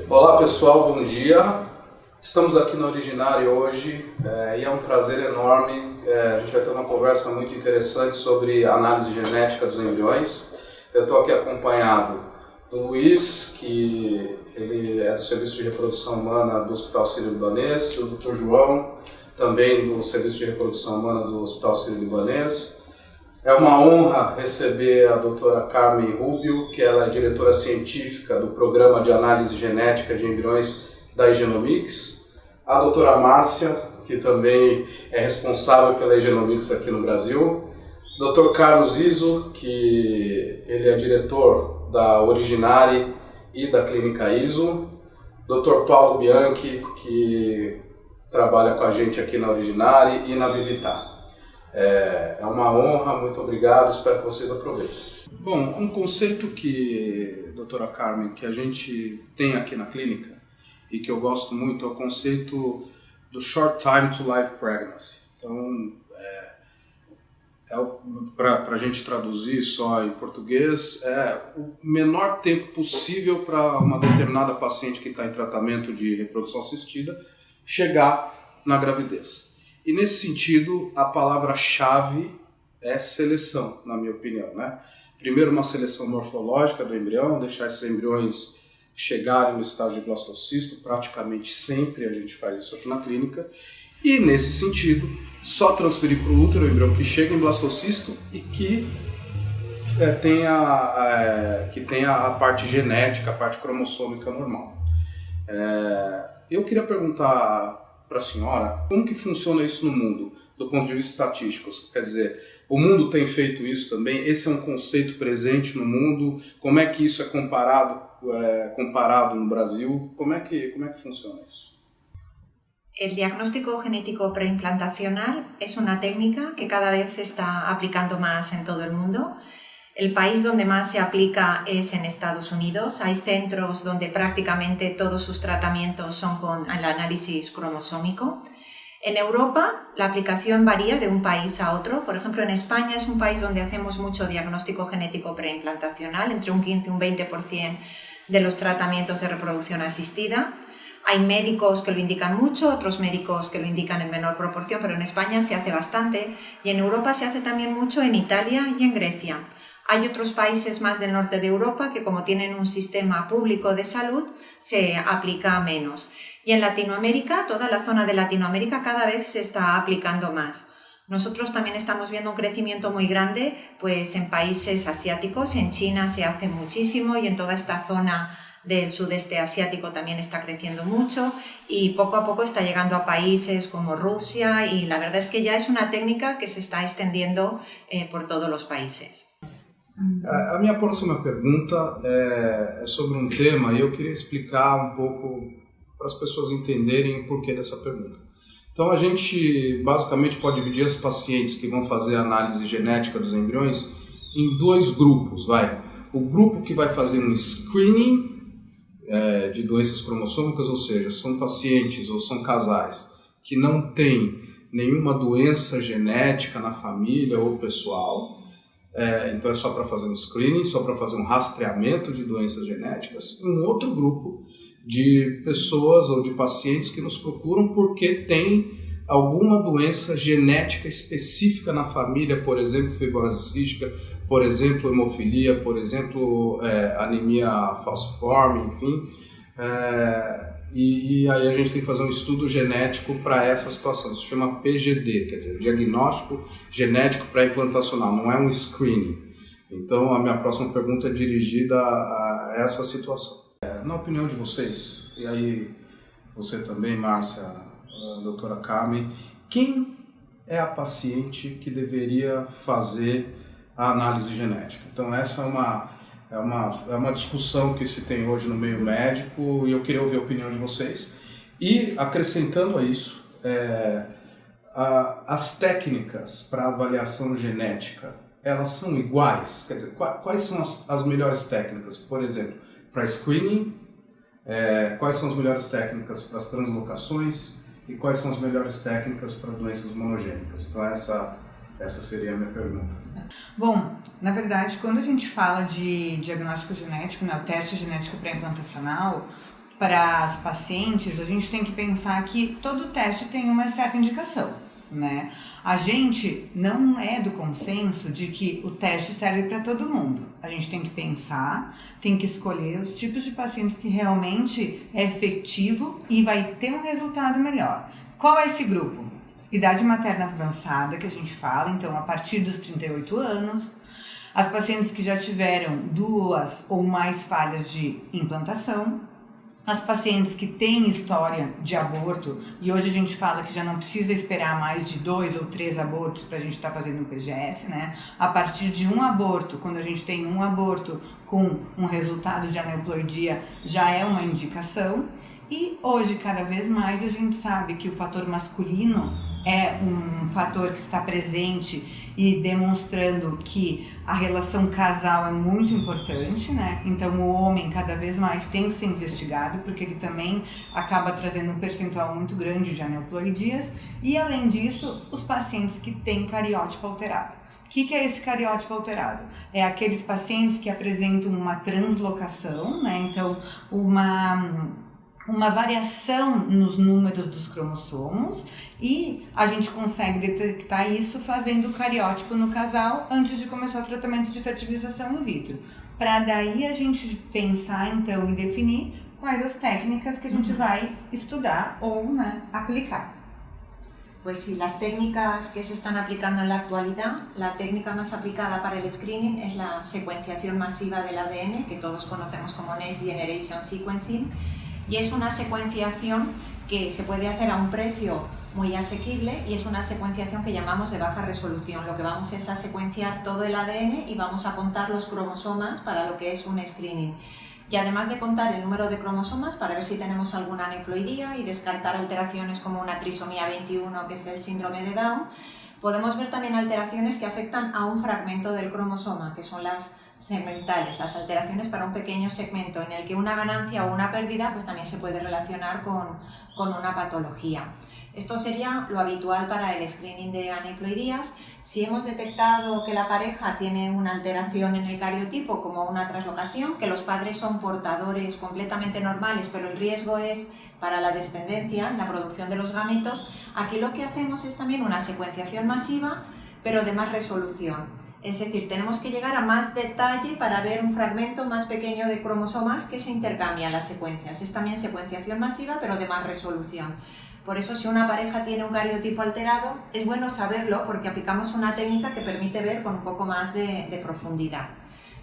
Olá pessoal, bom dia. Estamos aqui na Originário hoje e é um prazer enorme. A gente vai ter uma conversa muito interessante sobre análise genética dos embriões. Eu estou aqui acompanhado do Luiz, que ele é do Serviço de Reprodução Humana do Hospital Sírio-Libanês, do Dr. João, também do Serviço de Reprodução Humana do Hospital Sírio-Libanês. É uma honra receber a doutora Carmen Rubio, que ela é diretora científica do Programa de Análise Genética de Embriões da Igenomics. A doutora Márcia, que também é responsável pela Igenomics aqui no Brasil. Dr. Carlos Izzo, que ele é diretor da Originari e da Clínica Izzo. Dr. Paulo Bianchi, que trabalha com a gente aqui na Originari e na Vivitar. É uma honra, muito obrigado, espero que vocês aproveitem. Bom, um conceito que, doutora Carmen, que a gente tem aqui na clínica e que eu gosto muito é o conceito do Short Time to Live Pregnancy. Então, para a gente traduzir só em português, é o menor tempo possível para uma determinada paciente que está em tratamento de reprodução assistida chegar na gravidez. E nesse sentido, a palavra-chave é seleção, na minha opinião, né? Primeiro, uma seleção morfológica do embrião, deixar esses embriões chegarem no estágio de blastocisto, praticamente sempre a gente faz isso aqui na clínica. E nesse sentido, só transferir para o útero o embrião que chega em blastocisto e que tenha a parte genética, a parte cromossômica normal. Eu queria perguntar para a senhora, como que funciona isso no mundo, do ponto de vista estatístico? Quer dizer, o mundo tem feito isso também? Esse é um conceito presente no mundo? Como é que isso é comparado no Brasil? Como é que funciona isso? El diagnóstico genético preimplantacional es una técnica que cada vez se está aplicando más en todo el mundo. El país donde más se aplica es en Estados Unidos. Hay centros donde prácticamente todos sus tratamientos son con el análisis cromosómico. En Europa la aplicación varía de un país a otro. Por ejemplo, en España es un país donde hacemos mucho diagnóstico genético preimplantacional, entre un 15 y un 20% de los tratamientos de reproducción asistida. Hay médicos que lo indican mucho, otros médicos que lo indican en menor proporción, pero en España se hace bastante y en Europa se hace también mucho en Italia y en Grecia. Hay otros países más del norte de Europa que, como tienen un sistema público de salud, se aplica menos. Y en Latinoamérica, toda la zona de Latinoamérica cada vez se está aplicando más. Nosotros también estamos viendo un crecimiento muy grande pues en países asiáticos. En China se hace muchísimo y en toda esta zona del sudeste asiático también está creciendo mucho y poco a poco está llegando a países como Rusia y la verdad es que ya es una técnica que se está extendiendo por todos los países. A minha próxima pergunta é sobre um tema e eu queria explicar um pouco para as pessoas entenderem o porquê dessa pergunta. Então a gente basicamente pode dividir as pacientes que vão fazer a análise genética dos embriões em dois grupos. O grupo que vai fazer um screening de doenças cromossômicas, ou seja, são pacientes ou são casais que não têm nenhuma doença genética na família ou pessoal. Então é só para fazer um screening, só para fazer um rastreamento de doenças genéticas. E um outro grupo de pessoas ou de pacientes que nos procuram porque tem alguma doença genética específica na família, por exemplo, fibrose cística, por exemplo, hemofilia, por exemplo, anemia falciforme, enfim. E aí a gente tem que fazer um estudo genético para essa situação. Isso se chama PGD, quer dizer, Diagnóstico Genético Pré-Implantacional, não é um screening. Então a minha próxima pergunta é dirigida a essa situação. Na opinião de vocês, e aí você também, Márcia, a doutora Carmen, quem é a paciente que deveria fazer a análise genética? Então essa é uma discussão que se tem hoje no meio médico e eu queria ouvir a opinião de vocês. E acrescentando a isso, as técnicas para avaliação genética, elas são iguais? Quer dizer, quais são as melhores técnicas? Por exemplo, para screening, quais são as melhores técnicas para as translocações e quais são as melhores técnicas para doenças monogênicas? Então essa seria a minha pergunta. Bom, na verdade, quando a gente fala de diagnóstico genético, o teste genético pré-implantacional, para as pacientes, a gente tem que pensar que todo teste tem uma certa indicação, né? A gente não é do consenso de que o teste serve para todo mundo. A gente tem que pensar, tem que escolher os tipos de pacientes que realmente é efetivo e vai ter um resultado melhor. Qual é esse grupo? Idade materna avançada, que a gente fala, então a partir dos 38 anos, as pacientes que já tiveram 2 ou mais falhas de implantação, as pacientes que têm história de aborto, e hoje a gente fala que já não precisa esperar mais de 2 ou 3 abortos para a gente estar fazendo um PGS, né? A partir de um aborto, quando a gente tem um aborto com um resultado de aneuploidia, já é uma indicação. E hoje, cada vez mais, a gente sabe que o fator masculino é um fator que está presente e demonstrando que a relação casal é muito importante, né? Então o homem cada vez mais tem que ser investigado, porque ele também acaba trazendo um percentual muito grande de aneuploidias. E além disso, os pacientes que têm cariótipo alterado. O que é esse cariótipo alterado? É aqueles pacientes que apresentam uma translocação, né? Então uma variação nos números dos cromossomos, e a gente consegue detectar isso fazendo o cariótipo no casal antes de começar o tratamento de fertilização in vitro. Para daí a gente pensar então em definir quais as técnicas que a gente vai estudar ou, né, aplicar. Pues sí, las técnicas que se están aplicando en la actualidad, la técnica más aplicada para el screening es la secuenciación masiva del ADN, que todos conocemos como Next Generation Sequencing, y es una secuenciación que se puede hacer a un precio muy asequible y es una secuenciación que llamamos de baja resolución. Lo que vamos es a secuenciar todo el ADN y vamos a contar los cromosomas para lo que es un screening. Y además de contar el número de cromosomas para ver si tenemos alguna aneuploidía y descartar alteraciones como una trisomía 21, que es el síndrome de Down, podemos ver también alteraciones que afectan a un fragmento del cromosoma, que son las segmentales, las alteraciones para un pequeño segmento en el que una ganancia o una pérdida pues también se puede relacionar con una patología. Esto sería lo habitual para el screening de aneuploidías. Si hemos detectado que la pareja tiene una alteración en el cariotipo, como una translocación, que los padres son portadores completamente normales, pero el riesgo es para la descendencia, la producción de los gametos, aquí lo que hacemos es también una secuenciación masiva, pero de más resolución. Es decir, tenemos que llegar a más detalle para ver un fragmento más pequeño de cromosomas que se intercambian las secuencias. Es también secuenciación masiva, pero de más resolución. Por eso, si una pareja tiene un cariotipo alterado, es bueno saberlo porque aplicamos una técnica que permite ver con un poco más de profundidad.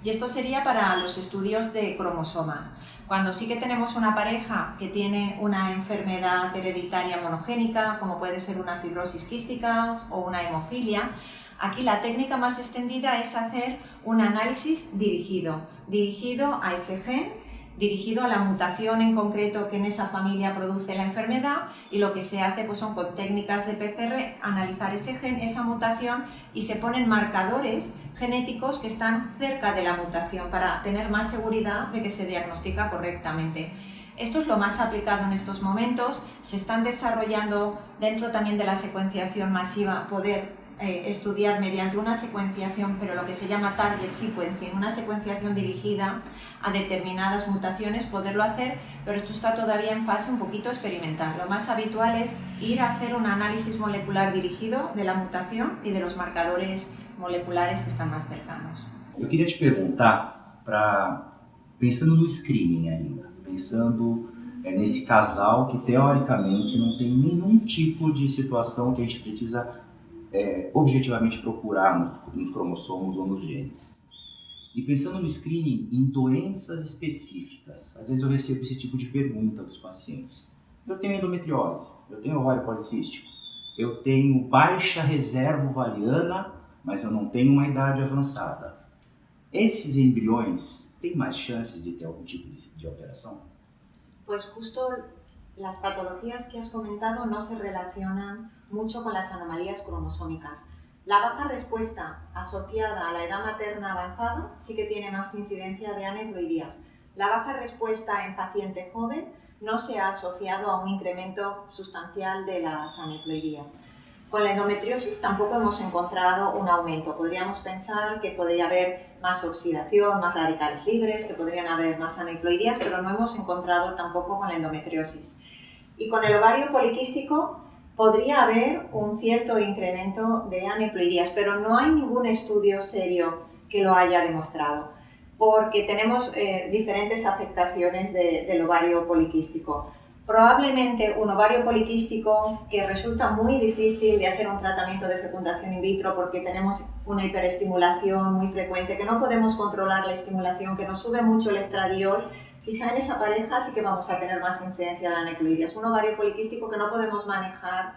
Y esto sería para los estudios de cromosomas. Cuando sí que tenemos una pareja que tiene una enfermedad hereditaria monogénica, como puede ser una fibrosis quística o una hemofilia, aquí la técnica más extendida es hacer un análisis dirigido a ese gen, dirigido a la mutación en concreto que en esa familia produce la enfermedad, y lo que se hace pues son con técnicas de PCR analizar ese gen, esa mutación, y se ponen marcadores genéticos que están cerca de la mutación para tener más seguridad de que se diagnostica correctamente. Esto es lo más aplicado en estos momentos. Se están desarrollando dentro también de la secuenciación masiva poder estudiar mediante una secuenciación, pero lo que se llama target sequencing, una secuenciación dirigida a determinadas mutaciones, poderlo hacer, pero esto está todavía en fase un poquito experimental. Lo más habitual es ir a hacer un análisis molecular dirigido de la mutación y de los marcadores moleculares que están más cercanos. Eu queria te perguntar, pensando no screening ainda, pensando nesse casal que teoricamente não tem nenhum tipo de situação que a gente precisa objetivamente procurar nos cromossomos ou nos genes. E pensando no screening em doenças específicas, às vezes eu recebo esse tipo de pergunta dos pacientes. Eu tenho endometriose, eu tenho ovário policístico, eu tenho baixa reserva ovariana, mas eu não tenho uma idade avançada. Esses embriões têm mais chances de ter algum tipo de alteração? Pues justo las patologías que has comentado no se relacionan mucho con las anomalías cromosómicas. La baja respuesta asociada a la edad materna avanzada sí que tiene más incidencia de aneuploidías. La baja respuesta en paciente joven no se ha asociado a un incremento sustancial de las aneuploidías. Con la endometriosis tampoco hemos encontrado un aumento. Podríamos pensar que podría haber más oxidación, más radicales libres, que podrían haber más aneuploidías, pero no hemos encontrado tampoco con la endometriosis. Y con el ovario poliquístico podría haber un cierto incremento de aneuploidías, pero no hay ningún estudio serio que lo haya demostrado, porque tenemos diferentes afectaciones del ovario poliquístico. Probablemente un ovario poliquístico que resulta muy difícil de hacer un tratamiento de fecundación in vitro porque tenemos una hiperestimulación muy frecuente, que no podemos controlar la estimulación, que nos sube mucho el estradiol. Quizá en esa pareja sí que vamos a tener más incidencia de aneuploidías. Un ovario poliquístico que no podemos manejar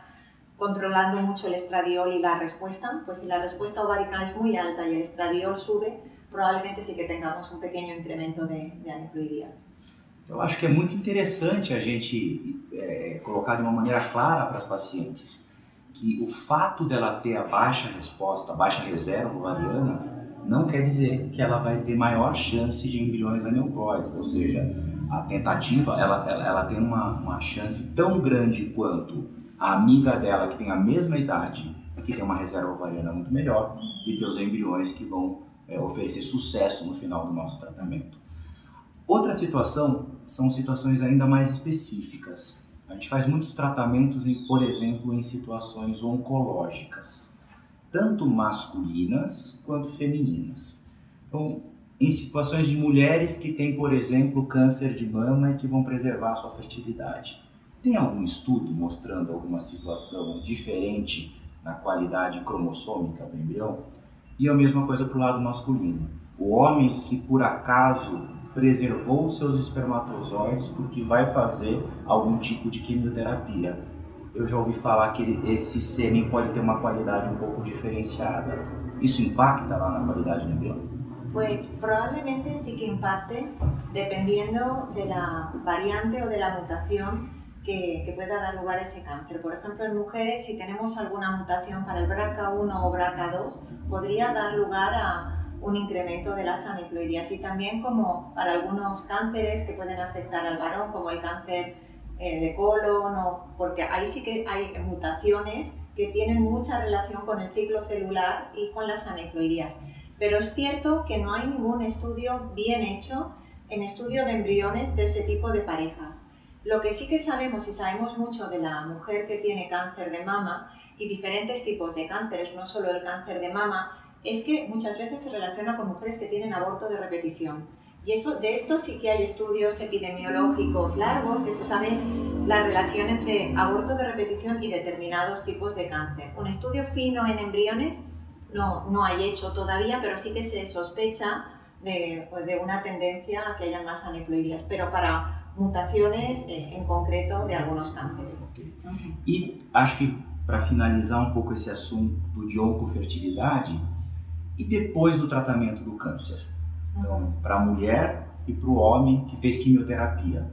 controlando mucho el estradiol y la respuesta, pues si la respuesta ovárica es muy alta y el estradiol sube, probablemente sí que tengamos un pequeño incremento de aneuploidías. Eu acho que é muito interessante a gente colocar de uma maneira clara para as pacientes que o fato dela ter a baixa resposta, a baixa reserva ovariana, não quer dizer que ela vai ter maior chance de embriões aneuploides, ou seja, a tentativa ela tem uma chance tão grande quanto a amiga dela que tem a mesma idade e que tem uma reserva ovariana muito melhor de ter os embriões que vão oferecer sucesso no final do nosso tratamento. Outra situação são situações ainda mais específicas. A gente faz muitos tratamentos, por exemplo, em situações oncológicas, tanto masculinas quanto femininas. Então, em situações de mulheres que têm, por exemplo, câncer de mama e que vão preservar sua fertilidade. Tem algum estudo mostrando alguma situação diferente na qualidade cromossômica do embrião? E a mesma coisa para o lado masculino. O homem que, por acaso, preservou seus espermatozoides porque vai fazer algum tipo de quimioterapia. Eu já ouvi falar que esse sêmen pode ter uma qualidade um pouco diferenciada. Isso impacta lá na qualidade do embrião? Pues probablemente sí que impacte, dependiendo de la variante o de la mutación que pueda dar lugar a ese cáncer. Por ejemplo, en mujeres, si tenemos alguna mutación para el BRCA1 o BRCA2, podría dar lugar a un incremento de las aneuploidías, y también como para algunos cánceres que pueden afectar al varón, como el cáncer de colon, porque ahí sí que hay mutaciones que tienen mucha relación con el ciclo celular y con las aneuploidías. Pero es cierto que no hay ningún estudio bien hecho en estudio de embriones de ese tipo de parejas. Lo que sí que sabemos, y sabemos mucho de la mujer que tiene cáncer de mama y diferentes tipos de cánceres, no solo el cáncer de mama, es que muchas veces se relaciona con mujeres que tienen aborto de repetición. Y de esto sí que hay estudios epidemiológicos largos que se sabe la relación entre aborto de repetición y determinados tipos de cáncer. Un estudio fino en embriones no hay hecho todavía, pero sí que se sospecha de una tendencia a que haya más aneuploidías, pero para mutaciones en concreto de algunos cánceres. Okay. E acho que para finalizar um pouco esse assunto de oncofertilidade, e depois do tratamento do câncer? Então, para a mulher e para o homem que fez quimioterapia.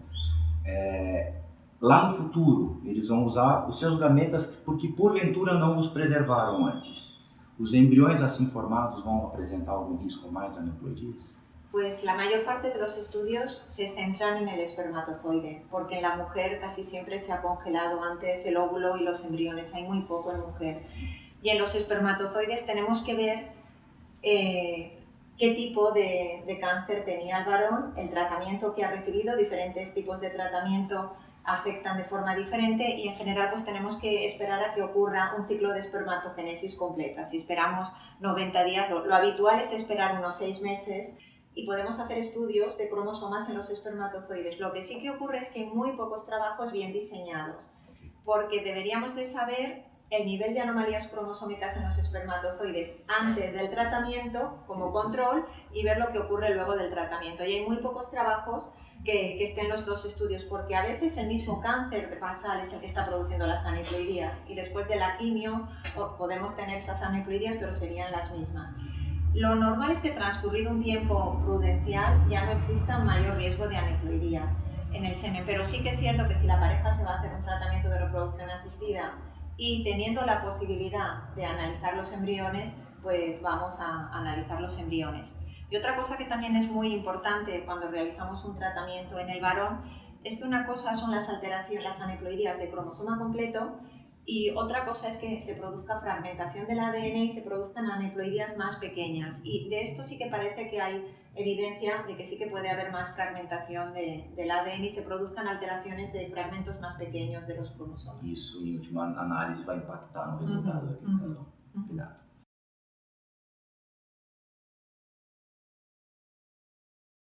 Lá no futuro, eles vão usar os seus gametas porque porventura não os preservaram antes. Os embriões assim formados vão apresentar algum risco mais de aneuploidías? Pues la mayor parte de los estudios se centran en el espermatozoide, porque en la mujer casi siempre se ha congelado antes el óvulo y los embriones, hay muy poco en mujer. Y en los espermatozoides tenemos que ver qué tipo de cáncer tenía el varón, el tratamiento que ha recibido, diferentes tipos de tratamiento afectan de forma diferente y en general pues tenemos que esperar a que ocurra un ciclo de espermatogénesis completa. Si esperamos 90 días, lo habitual es esperar unos 6 meses y podemos hacer estudios de cromosomas en los espermatozoides. Lo que sí que ocurre es que hay muy pocos trabajos bien diseñados, porque deberíamos de saber el nivel de anomalías cromosómicas en los espermatozoides antes del tratamiento como control y ver lo que ocurre luego del tratamiento. Y hay muy pocos trabajos que estén los dos estudios, porque a veces el mismo cáncer basal es el que está produciendo las aneuploidías y después de la quimio podemos tener esas aneuploidías, pero serían las mismas. Lo normal es que transcurrido un tiempo prudencial ya no exista un mayor riesgo de aneuploidías en el semen, pero sí que es cierto que si la pareja se va a hacer un tratamiento de reproducción asistida y teniendo la posibilidad de analizar los embriones, pues vamos a analizar los embriones. Y otra cosa que también es muy importante cuando realizamos un tratamiento en el varón es que una cosa son las alteraciones, las aneuploidías de cromosoma completo, Y otra cosa es que se produzca fragmentación del ADN y se produzcan aneuploidías más pequeñas. Y de esto sí que parece que hay evidencia de que sí que puede haber más fragmentación del ADN y se produzcan alteraciones de fragmentos más pequeños de los cromosomas. Isso, em última análise, vai impactar no resultado aqui, então.